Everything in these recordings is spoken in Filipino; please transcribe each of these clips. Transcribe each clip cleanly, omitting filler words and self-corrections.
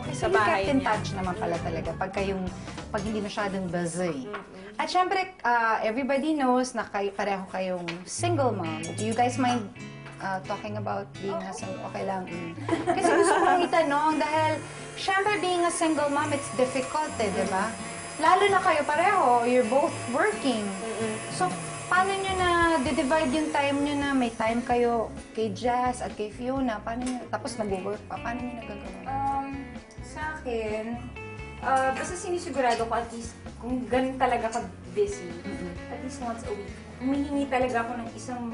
Okay, so you kept in touch naman pala talaga pag hindi masyadong busy. At syempre, everybody knows na pareho kayong single mom. Do you guys mind talking about being a single? Okay lang. Kasi gusto kong itanong dahil syempre being a single mom, it's difficult di ba? Lalo na kayo pareho, you're both working. So, paano nyo na divide yung time nyo na may time kayo kay Jazz at kay Fiona? Paano nyo, tapos nag-work pa, paano nyo nagagawa? Sa akin, basta sinisigurado ko at least kung ganun talaga ka-busy, at least once a week, humihingi talaga ako ng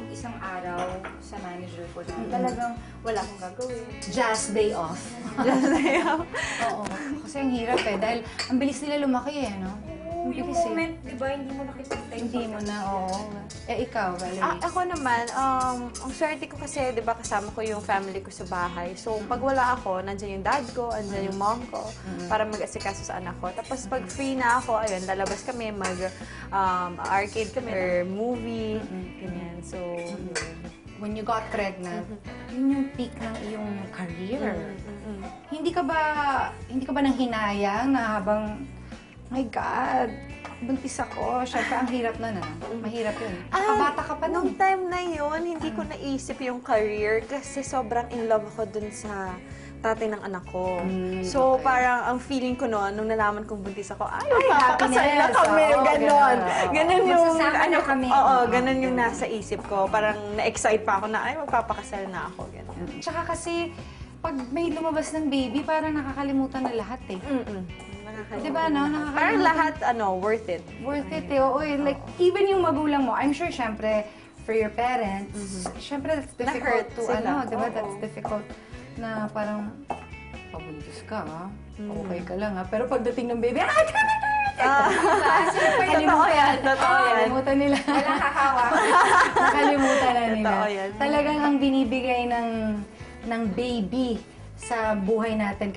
isang araw sa manager ko na talagang wala akong gagawin. Jazz day off. Just day off. Oo. Kasi ang hirap dahil ang bilis nila lumaki no? Ang Yung bilis moment, di ba, hindi mo nakikita yung Hindi mo na, oo. Ikaw, Valerie? Ako naman, ang swerte ko kasi, di ba, kasama ko yung family ko sa bahay. So, pag wala ako, nandiyan yung dad ko, nandiyan yung mom ko, para mag-asikaso sa anak ko. Tapos, pag free na ako, ayun, lalabas kami, mag-arcade kami, or movie, ganyan. So, When you got pregnant, yun yung peak ng iyong career. Hindi ka ba nang hinayang na habang, my God, buntis ako. Siyempre, ang hirap na Mahirap yun. Kabata ka pa nung nun. time na yun, hindi ko naisip yung career kasi sobrang in love ako dun sa tatay ng anak ko. So, parang ang feeling ko noon, nung nalaman kong buntis ako, magpapakasal na kami, gano'n. Ganon yung, kami. Oo, ganon yung nasa isip ko. Parang na-excite pa ako na, magpapakasal na ako, gano'n. Tsaka kasi, pag may lumabas ng baby, parang nakakalimutan na lahat Diba, no? Parang lahat, worth it. Worth it, oo. Like, even yung magulang mo, I'm sure, syempre, for your parents, syempre, that's difficult Na-hurt to, sila. diba? That's difficult na parang, pabuntis ka, okay ka lang, Pero pagdating ng baby, Totoo yan. Nakalimutan nila. Walang kakawa. Nakalimutan na nila. Totoo yan. Talagang ang binibigay ng baby sa buhay natin,